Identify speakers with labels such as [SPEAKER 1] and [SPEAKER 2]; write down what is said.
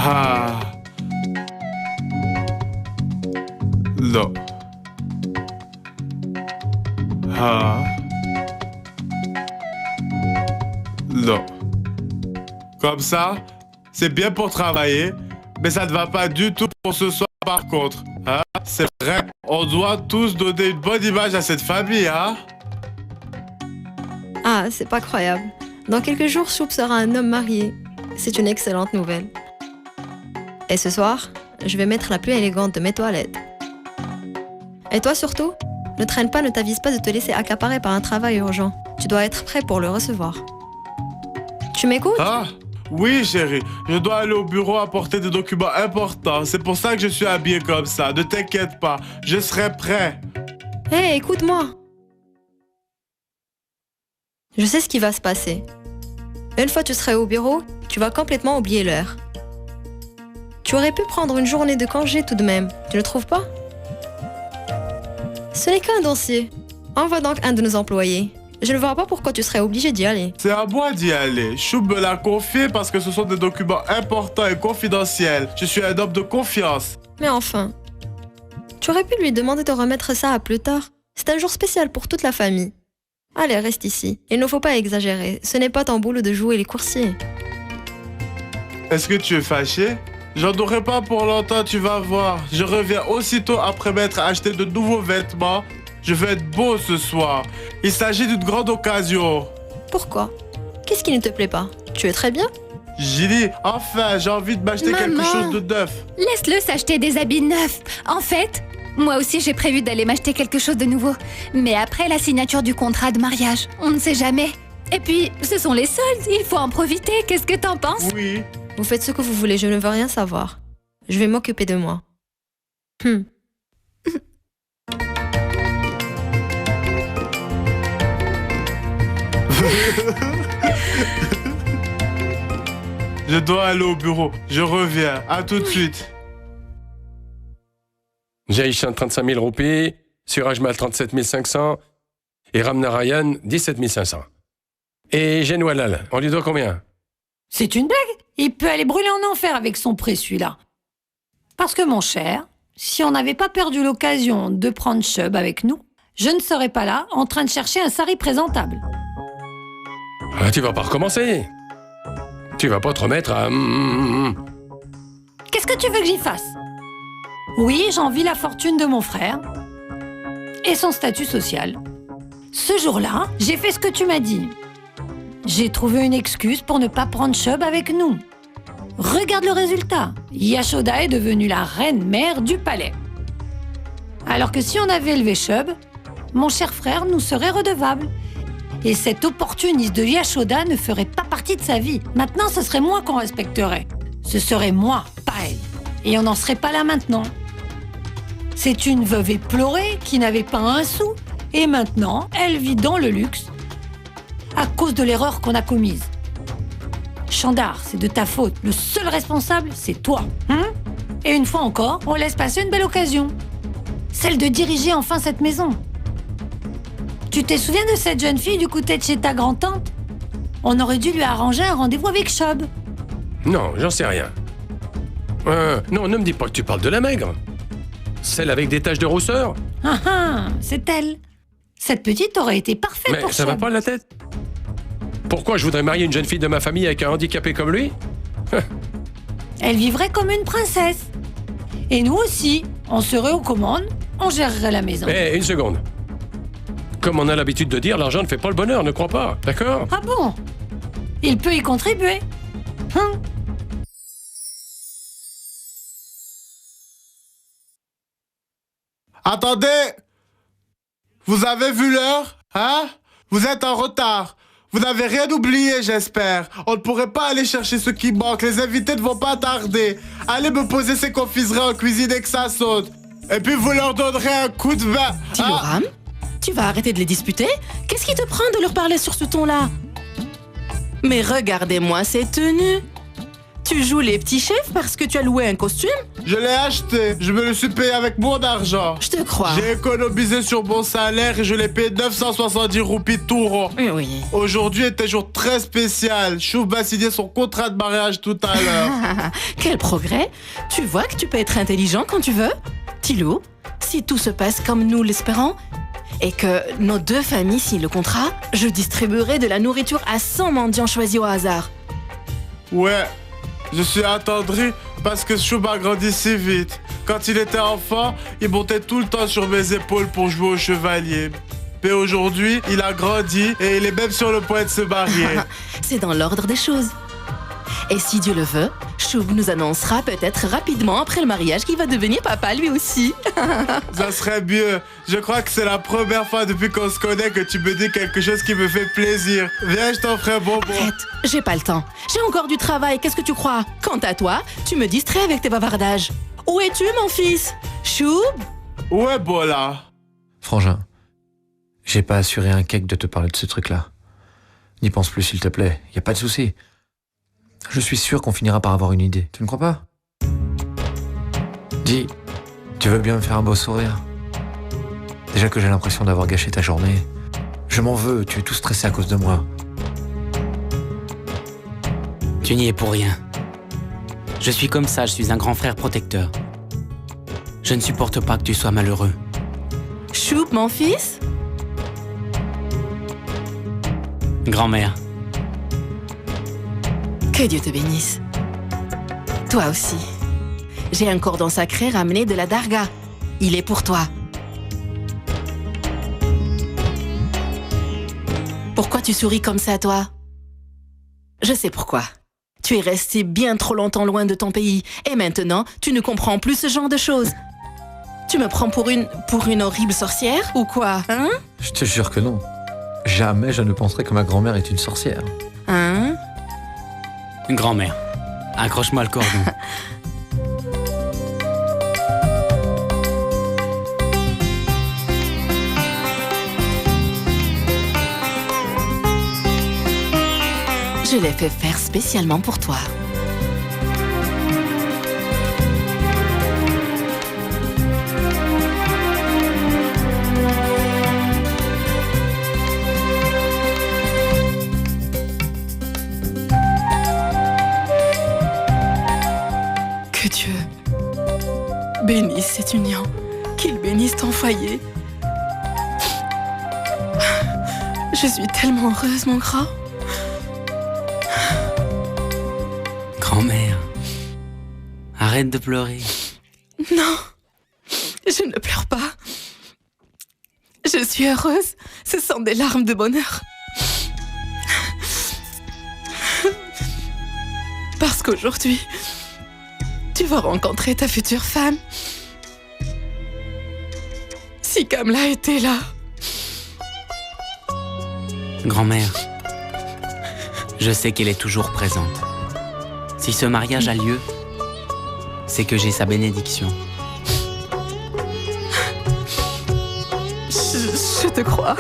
[SPEAKER 1] Ah. Non. Ah. Non. Comme ça, c'est bien pour travailler, mais ça ne va pas du tout pour ce soir par contre. Hein? C'est vrai, on doit tous donner une bonne image à cette famille, hein?
[SPEAKER 2] Ah, c'est pas croyable. Dans quelques jours, Choup sera un homme marié. C'est une excellente nouvelle. Et ce soir, je vais mettre la plus élégante de mes toilettes. Et toi surtout, ne traîne pas, ne t'avise pas de te laisser accaparer par un travail urgent. Tu dois être prêt pour le recevoir. Tu m'écoutes?
[SPEAKER 1] Ah, oui chérie, je dois aller au bureau apporter des documents importants. C'est pour ça que je suis habillé comme ça. Ne t'inquiète pas, je serai prêt.
[SPEAKER 2] Hé, écoute-moi. Je sais ce qui va se passer. Une fois que tu seras au bureau, tu vas complètement oublier l'heure. Tu aurais pu prendre une journée de congé tout de même, tu ne trouves pas? Ce n'est qu'un dossier. Envoie donc un de nos employés. Je ne vois pas pourquoi tu serais obligé d'y aller.
[SPEAKER 1] C'est à moi d'y aller. Choup me l'a confié parce que ce sont des documents importants et confidentiels. Je suis un homme de confiance.
[SPEAKER 2] Mais enfin, tu aurais pu lui demander de remettre ça à plus tard. C'est un jour spécial pour toute la famille. Allez, reste ici. Il ne faut pas exagérer. Ce n'est pas ton boulot de jouer les coursiers.
[SPEAKER 1] Est-ce que tu es fâché? J'en aurai pas pour longtemps, tu vas voir. Je reviens aussitôt après m'être acheté de nouveaux vêtements. Je vais être beau ce soir. Il s'agit d'une grande occasion.
[SPEAKER 2] Pourquoi? Qu'est-ce qui ne te plaît pas? Tu es très bien?
[SPEAKER 1] Gilly, enfin, j'ai envie de m'acheter quelque chose de neuf.
[SPEAKER 3] Laisse-le s'acheter des habits neufs. En fait, moi aussi j'ai prévu d'aller m'acheter quelque chose de nouveau. Mais après la signature du contrat de mariage, on ne sait jamais. Et puis, ce sont les soldes, il faut en profiter. Qu'est-ce que t'en penses?
[SPEAKER 1] Oui.
[SPEAKER 2] Vous faites ce que vous voulez, je ne veux rien savoir. Je vais m'occuper de moi.
[SPEAKER 1] Je dois aller au bureau. Je reviens. À tout de suite.
[SPEAKER 4] Jaishan 35 000 roupies, Surajmal 37 500 et Ramnarayan 17 500. Et Genwalal, on lui doit combien?
[SPEAKER 5] C'est une blague? Il peut aller brûler en enfer avec son prêt, celui-là. Parce que, mon cher, si on n'avait pas perdu l'occasion de prendre Chub avec nous, je ne serais pas là en train de chercher un sari présentable.
[SPEAKER 4] Ah, tu vas pas recommencer. Tu vas pas te remettre à...
[SPEAKER 5] Qu'est-ce que tu veux que j'y fasse? Oui, j'envie la fortune de mon frère et son statut social. Ce jour-là, j'ai fait ce que tu m'as dit. J'ai trouvé une excuse pour ne pas prendre Chub avec nous. Regarde le résultat. Yashoda est devenue la reine-mère du palais. Alors que si on avait élevé Chub, mon cher frère nous serait redevable. Et cet opportuniste de Yashoda ne ferait pas partie de sa vie. Maintenant, ce serait moi qu'on respecterait. Ce serait moi, pas elle. Et on n'en serait pas là maintenant. C'est une veuve éplorée qui n'avait pas un sou. Et maintenant, elle vit dans le luxe à cause de l'erreur qu'on a commise. Chandar, c'est de ta faute. Le seul responsable, c'est toi. Et une fois encore, on laisse passer une belle occasion. Celle de diriger enfin cette maison. Tu te souviens de cette jeune fille du côté de chez ta grand-tante? On aurait dû lui arranger un rendez-vous avec Chub.
[SPEAKER 4] Non, j'en sais rien. Non, ne me dis pas que tu parles de la maigre. Celle avec des taches de rousseur.
[SPEAKER 5] C'est elle. Cette petite aurait été parfaite
[SPEAKER 4] Mais
[SPEAKER 5] pour
[SPEAKER 4] ça
[SPEAKER 5] Chub.
[SPEAKER 4] va pas la tête? Pourquoi je voudrais marier une jeune fille de ma famille avec un handicapé comme lui?
[SPEAKER 5] Elle vivrait comme une princesse. Et nous aussi, on serait aux commandes, on gérerait la maison.
[SPEAKER 4] Eh, une seconde. Comme on a l'habitude de dire, l'argent ne fait pas le bonheur, ne crois pas, d'accord?
[SPEAKER 5] Ah bon? Il peut y contribuer.
[SPEAKER 1] Attendez! Vous avez vu l'heure? Hein? Vous êtes en retard. Vous n'avez rien oublié, j'espère. On ne pourrait pas aller chercher ce qui manque. Les invités ne vont pas tarder. Allez me poser ces confiseries en cuisine et que ça saute. Et puis vous leur donnerez un coup de vin.
[SPEAKER 6] Tiloram, tu vas arrêter de les disputer? Qu'est-ce qui te prend de leur parler sur ce ton-là? Mais regardez-moi ces tenues. Tu joues les petits chefs parce que tu as loué un costume?
[SPEAKER 1] Je l'ai acheté, je me le suis payé avec mon argent.
[SPEAKER 6] Je te crois.
[SPEAKER 1] J'ai économisé sur mon salaire et je l'ai payé 970 roupies tout rond.
[SPEAKER 6] Oui.
[SPEAKER 1] Aujourd'hui est un jour très spécial. Choub va signer son contrat de mariage tout à l'heure.
[SPEAKER 6] Quel progrès! Tu vois que tu peux être intelligent quand tu veux? Tilou, si tout se passe comme nous l'espérons, et que nos deux familles signent le contrat, je distribuerai de la nourriture à 100 mendiants choisis au hasard.
[SPEAKER 1] Ouais, je suis attendri parce que Choub a grandi si vite. Quand il était enfant, il montait tout le temps sur mes épaules pour jouer au chevalier. Mais aujourd'hui, il a grandi et il est même sur le point de se marier.
[SPEAKER 6] C'est dans l'ordre des choses. Et si Dieu le veut, Choub nous annoncera peut-être rapidement après le mariage qu'il va devenir papa lui aussi.
[SPEAKER 1] Ça serait mieux. Je crois que c'est la première fois depuis qu'on se connaît que tu me dis quelque chose qui me fait plaisir. Viens, je t'en ferai un bonbon.
[SPEAKER 6] Arrête, j'ai pas le temps. J'ai encore du travail, qu'est-ce que tu crois? Quant à toi, tu me distrais avec tes bavardages. Où es-tu, mon fils? Choub?
[SPEAKER 1] Ouais, Bola.
[SPEAKER 7] Frangin, j'ai pas assuré un cake de te parler de ce truc-là. N'y pense plus, s'il te plaît. Y a pas de souci. Je suis sûr qu'on finira par avoir une idée. Tu ne crois pas? Dis, tu veux bien me faire un beau sourire? Déjà que j'ai l'impression d'avoir gâché ta journée. Je m'en veux, tu es tout stressé à cause de moi.
[SPEAKER 8] Tu n'y es pour rien. Je suis comme ça, je suis un grand frère protecteur. Je ne supporte pas que tu sois malheureux.
[SPEAKER 6] Choub, mon fils?
[SPEAKER 8] Grand-mère,
[SPEAKER 6] Que Dieu te bénisse. Toi aussi. J'ai un cordon sacré ramené de la Darga. Il est pour toi. Pourquoi tu souris comme ça, toi? Je sais pourquoi. Tu es resté bien trop longtemps loin de ton pays et maintenant, tu ne comprends plus ce genre de choses. Tu me prends pour une horrible sorcière ou quoi, hein?
[SPEAKER 7] Je te jure que non. Jamais je ne penserais que ma grand-mère est une sorcière.
[SPEAKER 6] Hein?
[SPEAKER 8] grand-mère, accroche-moi le cordon.
[SPEAKER 6] Je l'ai fait faire spécialement pour toi. Que Dieu bénisse cette union, qu'il bénisse ton foyer. Je suis tellement heureuse, mon grand.
[SPEAKER 8] Grand-mère, arrête de pleurer.
[SPEAKER 6] Non, je ne pleure pas. Je suis heureuse. Ce sont des larmes de bonheur. Parce qu'aujourd'hui, tu vas rencontrer ta future femme. Si Kamla était là.
[SPEAKER 8] Grand-mère, je sais qu'elle est toujours présente. Si ce mariage a lieu, c'est que j'ai sa bénédiction.
[SPEAKER 6] Je te crois.